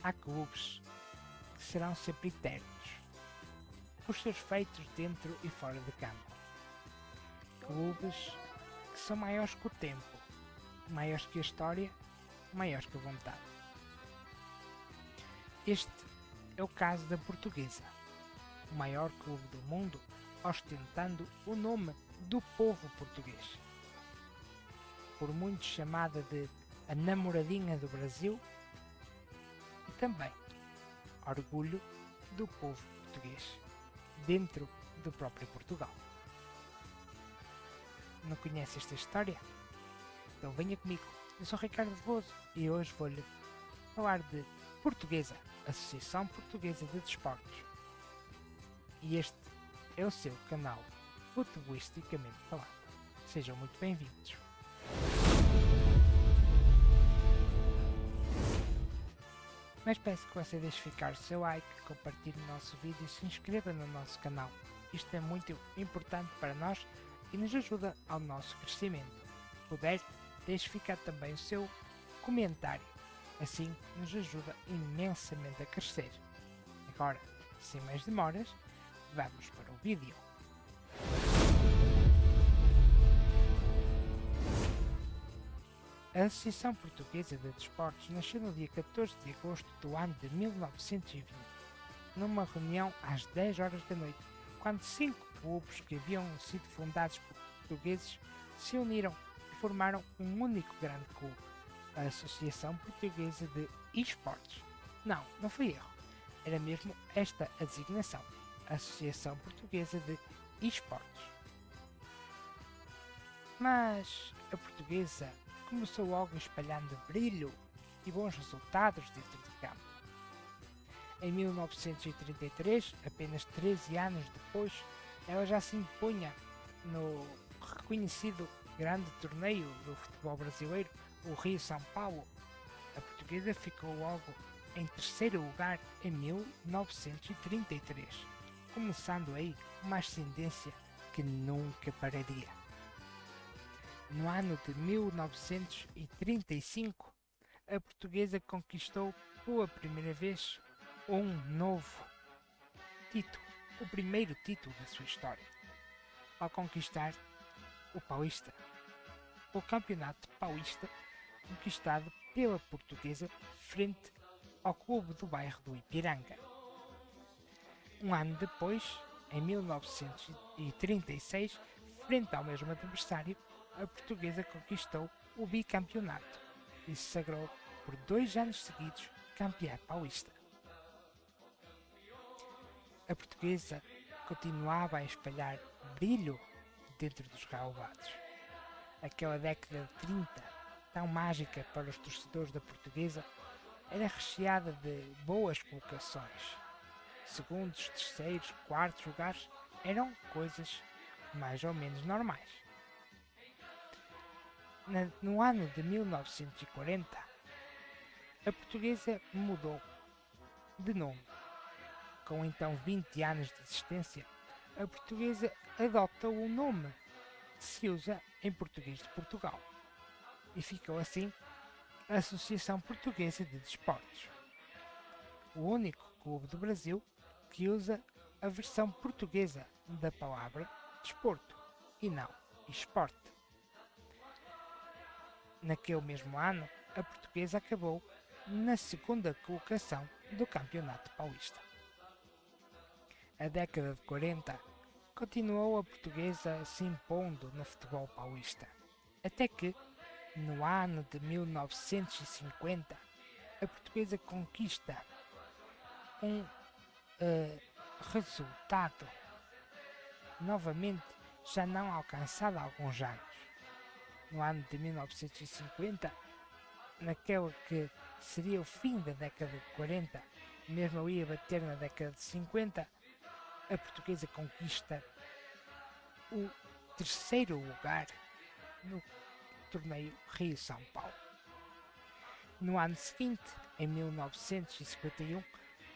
Há clubes que serão sempre eternos, os seus feitos dentro e fora de campo. Clubes que são maiores que o tempo, maiores que a história, maiores que a vontade. Este é o caso da Portuguesa, o maior clube do mundo, ostentando o nome do povo português. Por muitos chamada de a namoradinha do Brasil, e também orgulho do povo português, dentro do próprio Portugal. Não conhece esta história? Então venha comigo, eu sou Ricardo Veloso e hoje vou-lhe falar de Portuguesa, Associação Portuguesa de Desportos. E este é o seu canal Futebolisticamente Falando. Sejam muito bem-vindos. Mas peço que você deixe ficar o seu like, compartilhe o nosso vídeo e se inscreva no nosso canal. Isto é muito importante para nós e nos ajuda ao nosso crescimento. Se puder, deixe ficar também o seu comentário. Assim nos ajuda imensamente a crescer. Agora, sem mais demoras, vamos para o vídeo. A Associação Portuguesa de Desportos nasceu no dia 14 de agosto do ano de 1920, numa reunião às 10 horas da noite, quando 5 clubes que haviam sido fundados por portugueses se uniram e formaram um único grande clube, a Associação Portuguesa de Esportes. Não foi erro, era mesmo esta a designação, a Associação Portuguesa de Esportes. Mas a Portuguesa começou logo espalhando brilho e bons resultados dentro de campo. Em 1933, apenas 13 anos depois, ela já se impunha no reconhecido grande torneio do futebol brasileiro, o Rio-São Paulo. A Portuguesa ficou logo em terceiro lugar em 1933, começando aí uma ascendência que nunca pararia. No ano de 1935, a Portuguesa conquistou pela primeira vez um novo título, o primeiro título da sua história, ao conquistar o Paulista, o Campeonato Paulista, conquistado pela Portuguesa frente ao Clube do Bairro do Ipiranga. Um ano depois, em 1936, frente ao mesmo adversário, a Portuguesa conquistou o bicampeonato e se sagrou por 2 anos seguidos campeã paulista. A Portuguesa continuava a espalhar brilho dentro dos relevados. Aquela década de 30, tão mágica para os torcedores da Portuguesa, era recheada de boas colocações. Segundos, terceiros, quartos lugares eram coisas mais ou menos normais. No ano de 1940, a Portuguesa mudou de nome. Com então 20 anos de existência, a Portuguesa adotou o nome que se usa em português de Portugal e ficou assim a Associação Portuguesa de Desportos, o único clube do Brasil que usa a versão portuguesa da palavra desporto e não esporte. Naquele mesmo ano, a Portuguesa acabou na segunda colocação do Campeonato Paulista. A década de 40 continuou a Portuguesa se impondo no futebol paulista, até que, no ano de 1950, a Portuguesa conquista um resultado novamente já não alcançado há alguns anos. No ano de 1950, naquele que seria o fim da década de 40, mesmo eu ia bater na década de 50, a Portuguesa conquista o terceiro lugar no torneio Rio-São Paulo. No ano seguinte, em 1951,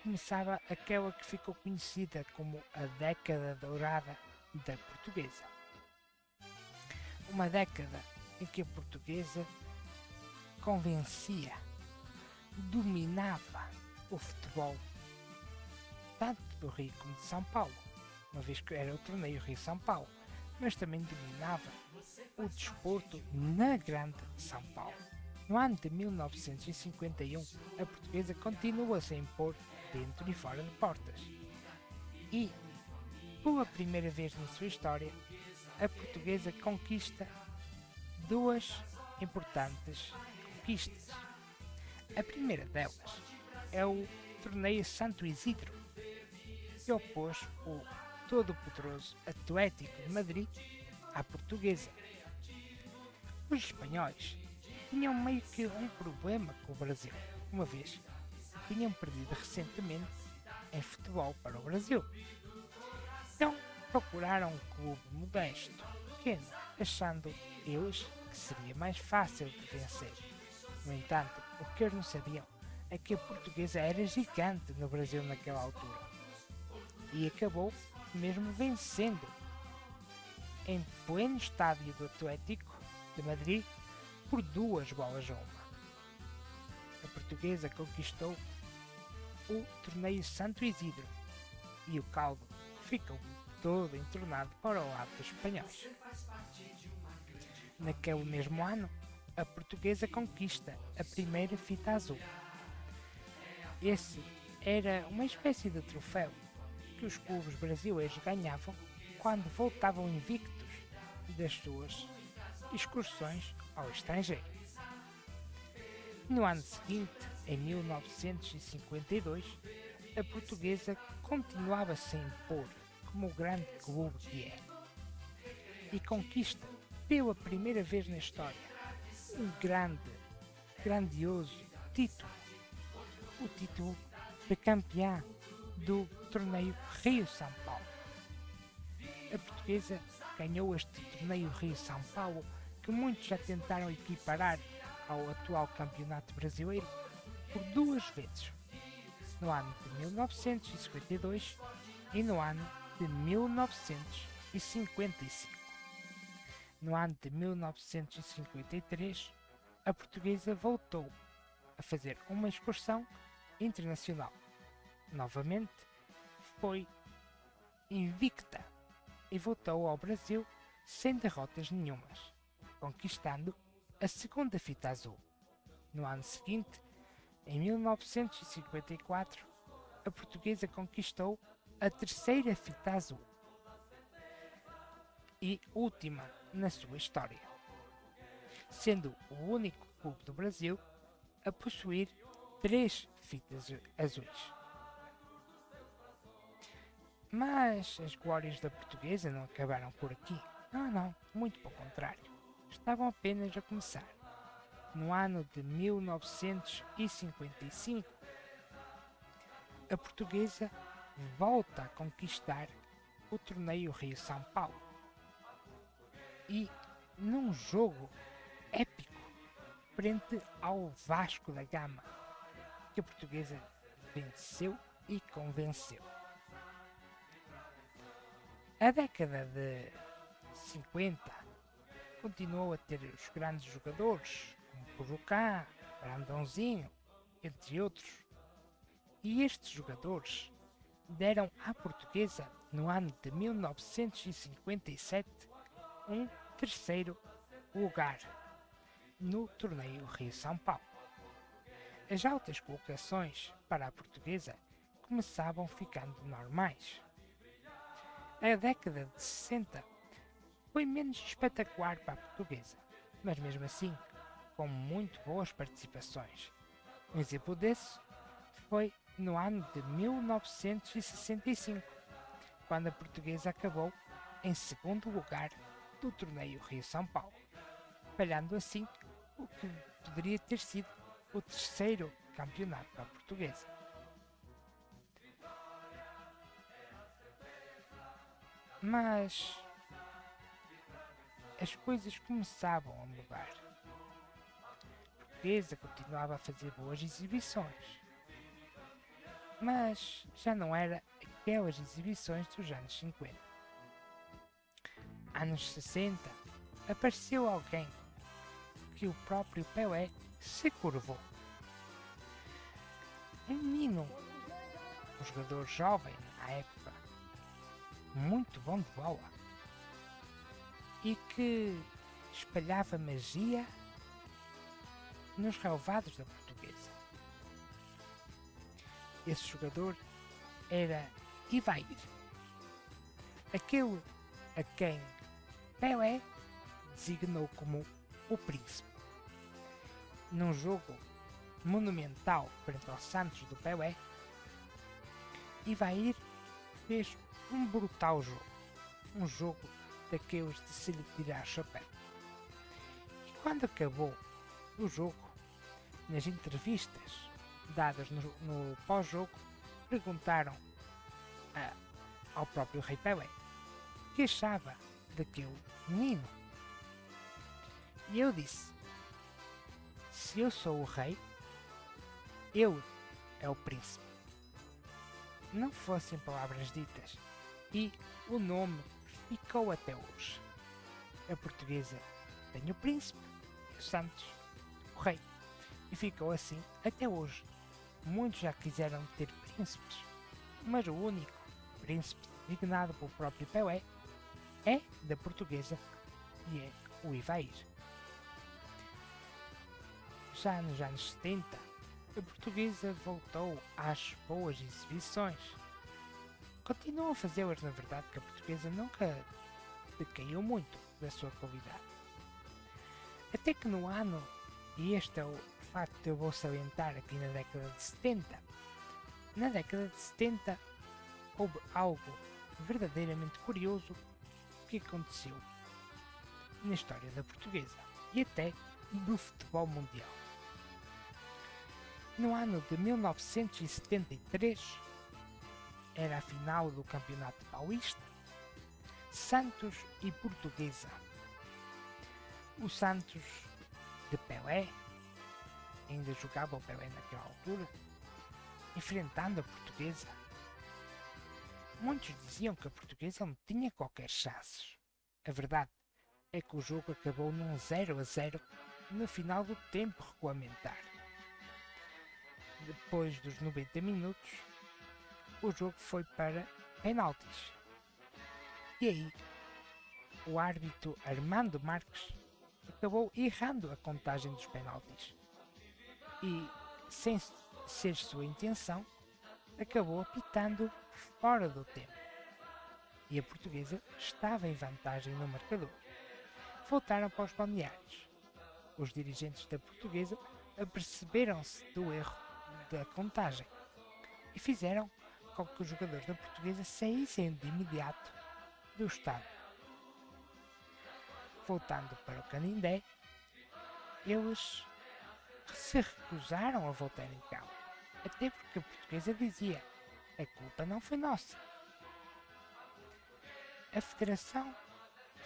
começava aquela que ficou conhecida como a década dourada da Portuguesa. Uma década em que a Portuguesa convencia, dominava o futebol, tanto do Rio como de São Paulo, uma vez que era o torneio Rio-São Paulo, mas também dominava o desporto na Grande São Paulo. No ano de 1951, a portuguesa continua-se a impor dentro e fora de portas. E, pela primeira vez na sua história, a portuguesa conquista duas importantes conquistas. A primeira delas é o torneio Santo Isidro, que opôs o todo-poderoso Atlético de Madrid à portuguesa. Os espanhóis tinham meio que um problema com o Brasil, uma vez tinham perdido recentemente em futebol para o Brasil. Então procuraram um clube modesto, pequeno, achando eles que seria mais fácil de vencer. No entanto, o que eles não sabiam é que a portuguesa era gigante no Brasil naquela altura e acabou mesmo vencendo em pleno estádio do Atlético de Madrid por 2-1. A portuguesa conquistou o torneio Santo Isidro e o caldo ficou todo entornado para o lado dos espanhóis. Naquele mesmo ano, a portuguesa conquista a primeira fita azul. Esse era uma espécie de troféu que os clubes brasileiros ganhavam quando voltavam invictos das suas excursões ao estrangeiro. No ano seguinte, em 1952, a portuguesa continuava-se a impor como o grande clube que é e conquista pela primeira vez na história um grandioso título, o título de campeã do torneio Rio-São Paulo. A portuguesa ganhou este torneio Rio-São Paulo, que muitos já tentaram equiparar ao atual campeonato brasileiro, por duas vezes, no ano de 1952 e no ano de 1955. No ano de 1953, a portuguesa voltou a fazer uma excursão internacional. Novamente, foi invicta e voltou ao Brasil sem derrotas nenhumas, conquistando a segunda fita azul. No ano seguinte, em 1954, a portuguesa conquistou a terceira fita azul e última na sua história, sendo o único clube do Brasil a possuir 3 fitas azuis. Mas as glórias da portuguesa não acabaram por aqui. Não, muito pelo contrário. Estavam apenas a começar. No ano de 1955, a portuguesa volta a conquistar o torneio Rio-São Paulo. E num jogo épico frente ao Vasco da Gama, que a portuguesa venceu e convenceu. A década de 50 continuou a ter os grandes jogadores, como Purucá, Brandãozinho, entre outros. E estes jogadores deram à portuguesa, no ano de 1957, um terceiro lugar no torneio Rio-São Paulo. As altas colocações para a portuguesa começavam ficando normais. A década de 60 foi menos espetacular para a portuguesa, mas mesmo assim com muito boas participações. Um exemplo desse foi no ano de 1965, quando a portuguesa acabou em segundo lugar do torneio Rio-São Paulo, falhando assim o que poderia ter sido o terceiro campeonato para a portuguesa. Mas as coisas começavam a mudar. A portuguesa continuava a fazer boas exibições, mas já não era aquelas exibições dos anos 50. Anos 60, apareceu alguém que o próprio Pelé se curvou. Um menino um jogador jovem na época, muito bom de bola, e que espalhava magia nos relevados da Portuguesa. Esse jogador era Ivair, aquele a quem Pelé designou como o Príncipe. Num jogo monumental frente ao Santos do Pelé, Ivair fez um brutal jogo, um jogo daqueles de se lhe tirar chapéu. E quando acabou o jogo, nas entrevistas dadas no pós-jogo, perguntaram ao próprio Rei Pelé o que achava daquele menino. E eu disse: se eu sou o rei, ele é o príncipe. Não fossem palavras ditas, e o nome ficou até hoje. A Portuguesa tem o príncipe e o Santos o rei, e ficou assim até hoje. Muitos já quiseram ter príncipes, mas o único príncipe designado pelo próprio Pelé é da Portuguesa e é o Ivair. Já nos anos 70, a Portuguesa voltou às boas exibições. Continua a fazê-las, na verdade, que a Portuguesa nunca decaiu muito da sua qualidade. Até que no ano, e este é o facto que eu vou salientar aqui na década de 70, na década de 70 houve algo verdadeiramente curioso que aconteceu na história da Portuguesa e até do futebol mundial. No ano de 1973, era a final do Campeonato Paulista, Santos e Portuguesa. O Santos de Pelé, ainda jogava o Pelé naquela altura, enfrentando a Portuguesa. Muitos diziam que a Portuguesa não tinha qualquer chances. A verdade é que o jogo acabou num 0-0 no final do tempo regulamentar. Depois dos 90 minutos, o jogo foi para penaltis. E aí, o árbitro Armando Marques acabou errando a contagem dos penaltis. E, sem ser sua intenção, acabou apitando fora do tempo. E a Portuguesa estava em vantagem no marcador. Voltaram para os balneários. Os dirigentes da Portuguesa aperceberam-se do erro da contagem e fizeram com que os jogadores da Portuguesa saíssem de imediato do estádio. Voltando para o Canindé, eles se recusaram a voltar em campo, até porque a Portuguesa dizia: a culpa não foi nossa. A Federação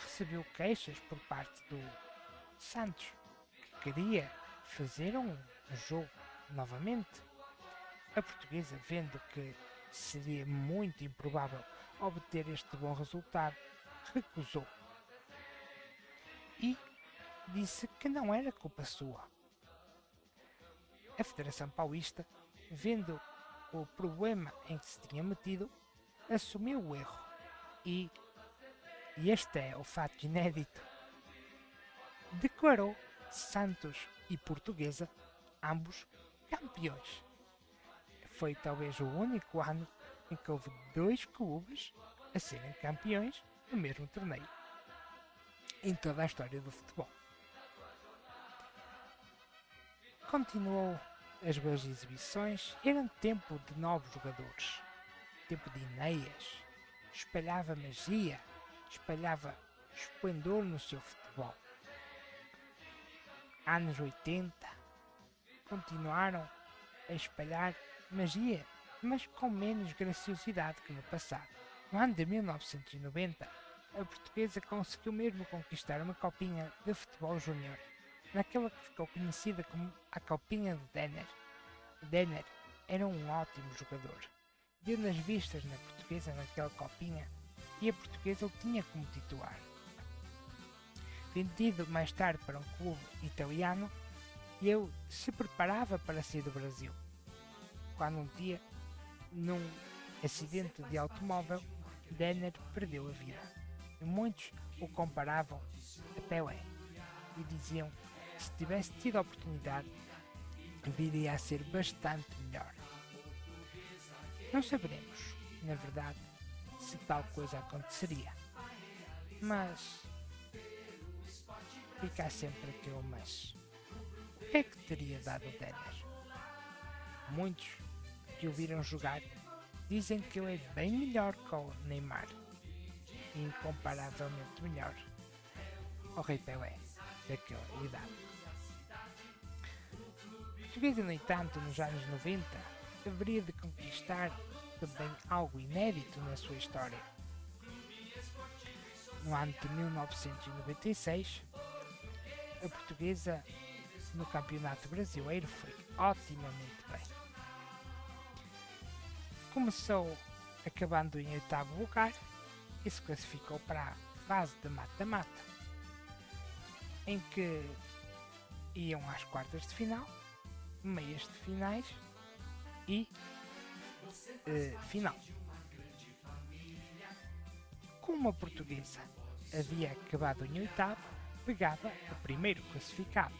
recebeu queixas por parte do Santos, que queria fazer um jogo novamente. A Portuguesa, vendo que seria muito improvável obter este bom resultado, recusou e disse que não era culpa sua. A Federação Paulista, vendo o problema em que se tinha metido, assumiu o erro e este é o fato inédito, declarou Santos e Portuguesa ambos campeões. Foi talvez o único ano em que houve dois clubes a serem campeões no mesmo torneio em toda a história do futebol. Continuou as boas exibições. Era um tempo de novos jogadores, tempo de Enéas, espalhava magia, espalhava esplendor no seu futebol. Anos 80 continuaram a espalhar magia, mas com menos graciosidade que no passado. No ano de 1990, a Portuguesa conseguiu mesmo conquistar uma copinha de futebol júnior, naquela que ficou conhecida como a Copinha de Denner. Denner era um ótimo jogador. Deu nas vistas na Portuguesa naquela copinha e a Portuguesa o tinha como titular. Vendido mais tarde para um clube italiano, ele se preparava para sair do Brasil, quando um dia, num acidente de automóvel, Denner perdeu a vida. E muitos o comparavam a Pelé e diziam que se tivesse tido a oportunidade, viria a ser bastante melhor. Não saberemos, na verdade, se tal coisa aconteceria. Mas fica sempre aquele mas. O que é que teria dado o Denner? Muitos que o viram jogar dizem que ele é bem melhor que o Neymar, incomparavelmente melhor ao Rei Pelé daquela idade. A Portuguesa, no entanto, nos anos 90, haveria de conquistar também algo inédito na sua história. No ano de 1996, a Portuguesa no Campeonato Brasileiro foi otimamente bem. Começou acabando em 8º lugar e se classificou para a fase de mata-mata, em que iam às quartas de final, meias de finais e final. Como a Portuguesa havia acabado em 8º, pegava o primeiro classificado,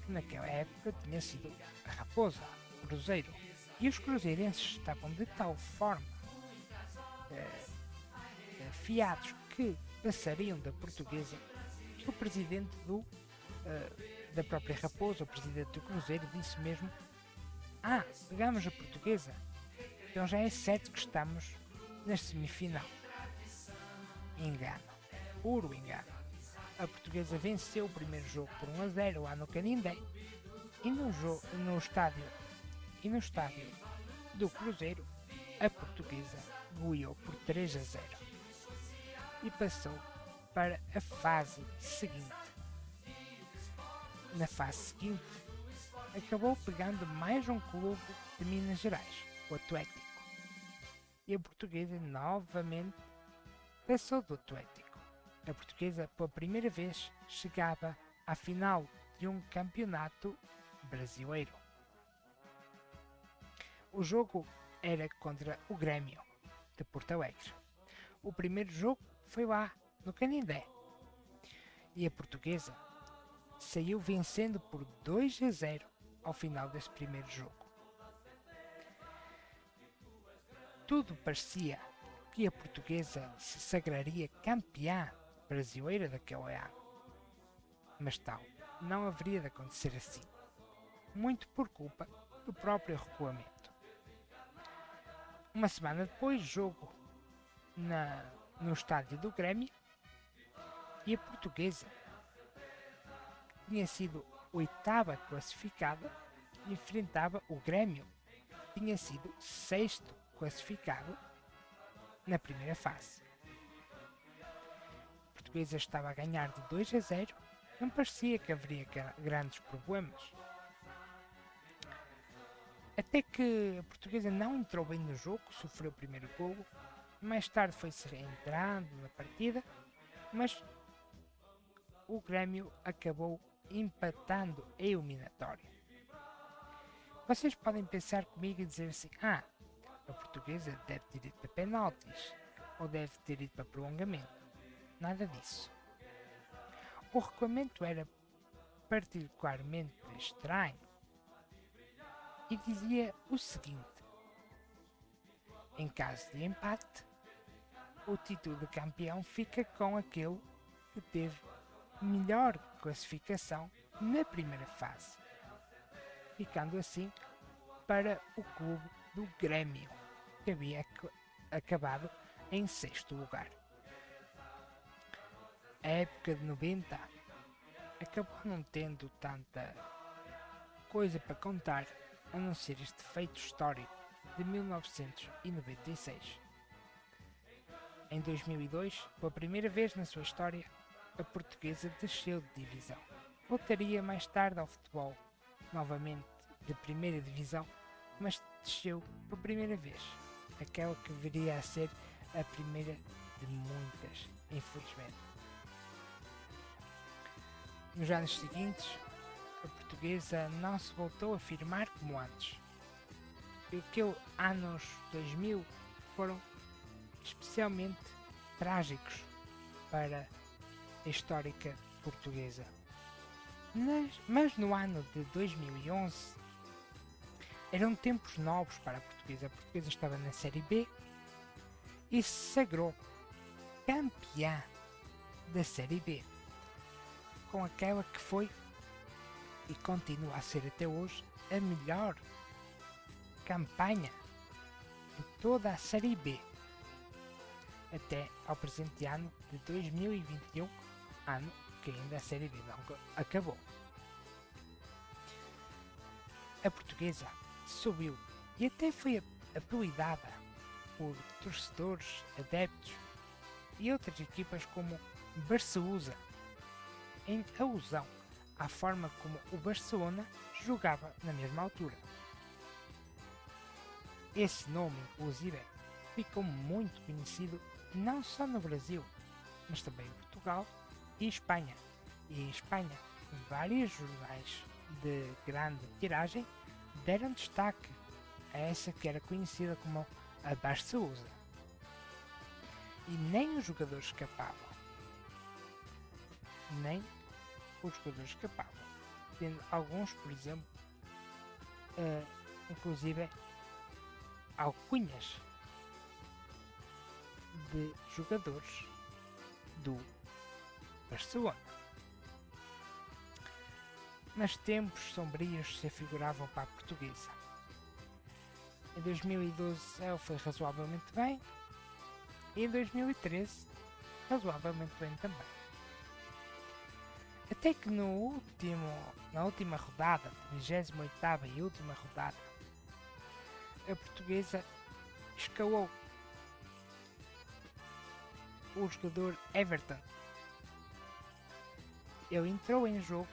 que naquela época tinha sido a Raposa, o Cruzeiro, e os cruzeirenses estavam de tal forma afiados que passariam da Portuguesa que o presidente da própria Raposa, o presidente do Cruzeiro, disse mesmo: pegamos a Portuguesa, então já é certo que estamos na semifinal. Engano, puro engano. A Portuguesa venceu o primeiro jogo por 1-0 lá no Canindé e no estádio do Cruzeiro a Portuguesa goleou por 3-0 e passou para a fase seguinte. Na fase seguinte acabou pegando mais um clube de Minas Gerais, o Atlético, e a Portuguesa novamente passou do Atlético. A Portuguesa, pela primeira vez, chegava à final de um campeonato brasileiro. O jogo era contra o Grêmio de Porto Alegre. O primeiro jogo foi lá, no Canindé. E a Portuguesa saiu vencendo por 2-0 ao final desse primeiro jogo. Tudo parecia que a Portuguesa se sagraria campeã brasileira daquele ano. Mas tal não haveria de acontecer assim, muito por culpa do próprio regulamento. Uma semana depois, jogo no estádio do Grêmio, e a Portuguesa, que tinha sido 8ª classificada, enfrentava o Grêmio, que tinha sido 6º classificado na primeira fase. A Portuguesa estava a ganhar de 2-0, não parecia que haveria grandes problemas. Até que a Portuguesa não entrou bem no jogo, sofreu o primeiro golo, mais tarde foi-se entrando na partida, mas o Grêmio acabou empatando a eliminatória. Vocês podem pensar comigo e dizer assim: a Portuguesa deve ter ido para penaltis, ou deve ter ido para prolongamento. Nada disso. O regulamento era particularmente estranho e dizia o seguinte: em caso de empate, o título de campeão fica com aquele que teve melhor classificação na primeira fase, ficando assim para o clube do Grêmio, que havia acabado em 6º lugar. A época de 90 acabou não tendo tanta coisa para contar, a não ser este feito histórico de 1996. Em 2002, pela primeira vez na sua história, a Portuguesa desceu de divisão. Voltaria mais tarde ao futebol, novamente de primeira divisão, mas desceu por primeira vez, aquela que viria a ser a primeira de muitas, infelizmente. Nos anos seguintes, a Portuguesa não se voltou a firmar como antes. E aquele anos 2000 foram especialmente trágicos para a histórica portuguesa. Mas no ano de 2011 eram tempos novos para a Portuguesa. A Portuguesa estava na Série B e se sagrou campeã da Série B, com aquela que foi e continua a ser até hoje a melhor campanha de toda a Série B até ao presente ano de 2021, ano que ainda a Série B não acabou. A Portuguesa subiu e até foi apelidada por torcedores, adeptos e outras equipas como Barceúsa, em alusão à forma como o Barcelona jogava na mesma altura. Esse nome, inclusive, ficou muito conhecido não só no Brasil, mas também em Portugal e Espanha. E em Espanha, vários jornais de grande tiragem deram destaque a essa que era conhecida como a Barceúsa. E nem os jogadores escapavam. Nem os jogadores escapavam. Tendo alguns, por exemplo, inclusive alcunhas de jogadores do Barcelona. Mas tempos sombrios se afiguravam para a Portuguesa. Em 2012 ela foi razoavelmente bem e em 2013 razoavelmente bem também. Até que na última rodada, 28ª e última rodada, a Portuguesa escalou o jogador Everton. Ele entrou em jogo,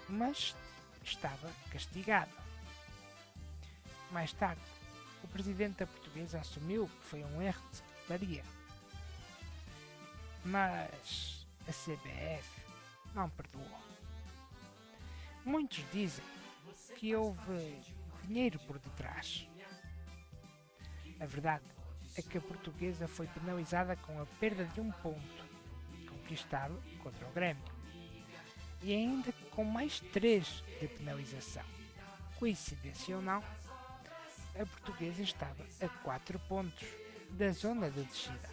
mas estava castigado. Mais tarde, o presidente da Portuguesa assumiu que foi um erro de secretaria, mas a CBF não perdoou. Muitos dizem que houve dinheiro por detrás. A verdade é que a Portuguesa foi penalizada com a perda de um ponto conquistado contra o Grêmio e ainda com mais 3 de penalização. Coincidência ou não, a Portuguesa estava a 4 pontos da zona de descida.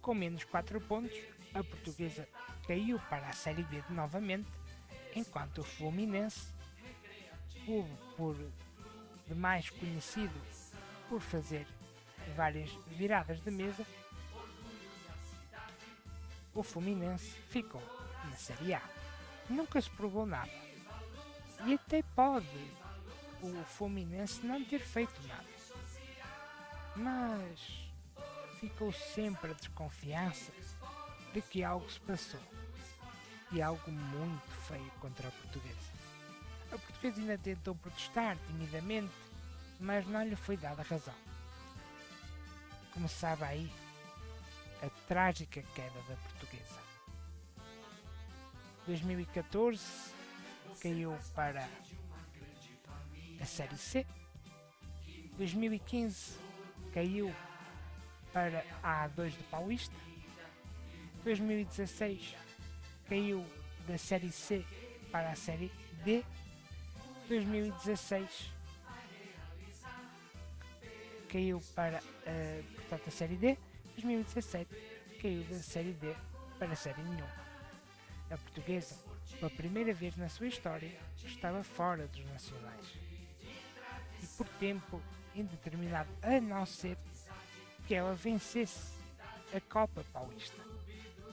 Com menos 4 pontos, a Portuguesa caiu para a Série B novamente, enquanto o Fluminense, clube por demais conhecido por fazer várias viradas de mesa, o Fluminense ficou na Série A. Nunca se provou nada. E até pode o Fluminense não ter feito nada. Mas ficou sempre a desconfiança de que algo se passou. E algo muito feio contra a Portuguesa. A Portuguesa ainda tentou protestar timidamente, mas não lhe foi dada razão. Começava aí a trágica queda da Portuguesa. 2014 caiu para a Série C. 2015 caiu para a A2 do Paulista. 2016 caiu da Série C para a Série D. 2016 caiu para portanto, a Série D. 2017 caiu da Série D para a Série nenhuma. A Portuguesa, pela primeira vez na sua história, estava fora dos nacionais. E por tempo indeterminado, a não ser que ela vencesse a Copa Paulista,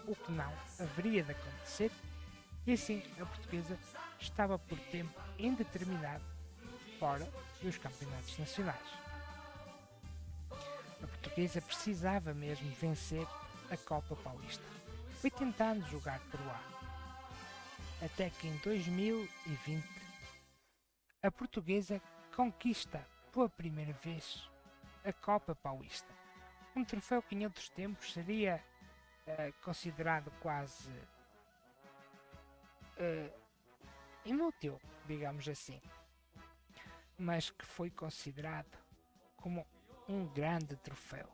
o que não haveria de acontecer, e assim a Portuguesa estava por tempo indeterminado fora dos campeonatos nacionais. A Portuguesa precisava mesmo vencer a Copa Paulista. Foi tentando jogar por lá. Até que em 2020 a Portuguesa conquista pela primeira vez a Copa Paulista. Um troféu que em outros tempos seria considerado quase inútil, digamos assim, mas que foi considerado como um grande troféu.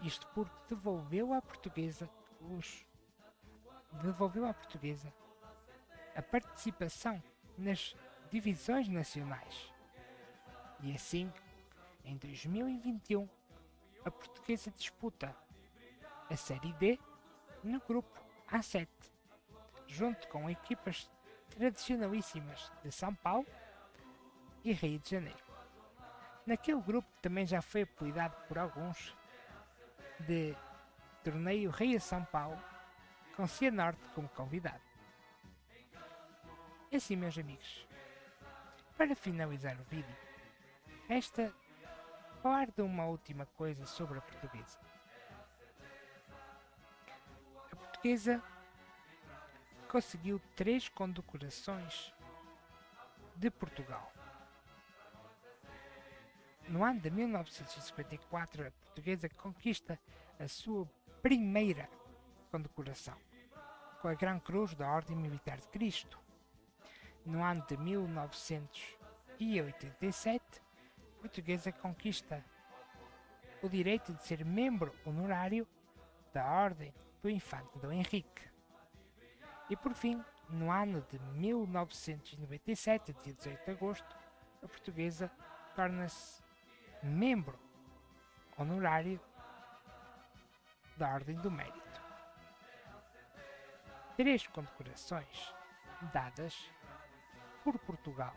Isto porque devolveu à portuguesa a participação nas divisões nacionais. E assim, em 2021, a portuguesa disputa a Série D no grupo A7, junto com equipas tradicionalíssimas de São Paulo e Rio de Janeiro. Naquele grupo também já foi apelidado por alguns de Torneio Rio-São Paulo, com Cianorte como convidado. E assim, meus amigos, para finalizar o vídeo, resta falar de uma última coisa sobre a portuguesa. A portuguesa conseguiu 3 condecorações de Portugal. No ano de 1954, a portuguesa conquista a sua primeira condecoração, com a Gran Cruz da Ordem Militar de Cristo. No ano de 1987, a portuguesa conquista o direito de ser membro honorário da Ordem do Infante Dom Henrique. E por fim, no ano de 1997, dia 18 de agosto, a portuguesa torna-se membro honorário da Ordem do Mérito. 3 condecorações dadas por Portugal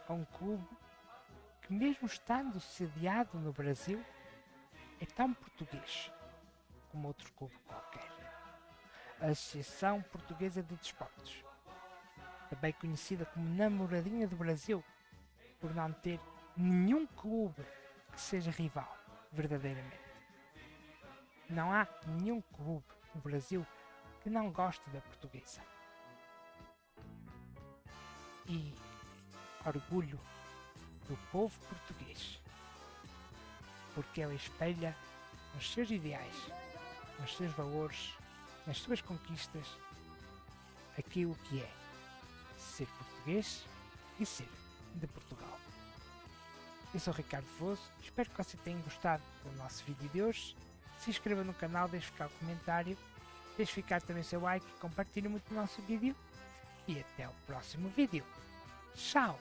a um clube que, mesmo estando sediado no Brasil, é tão português como outro clube qualquer. A Associação Portuguesa de Desportos, também conhecida como Namoradinha do Brasil, por não ter nenhum clube que seja rival, verdadeiramente. Não há nenhum clube no Brasil que não goste da portuguesa. E orgulho do povo português, porque ela espelha nos seus ideais, nos seus valores, nas suas conquistas, aquilo que é ser português e ser de Portugal. Eu sou Ricardo Veloso, espero que você tenha gostado do nosso vídeo de hoje. Se inscreva no canal, deixe ficar o comentário, deixe ficar também o seu like, compartilhe muito o nosso vídeo e até o próximo vídeo. Tchau!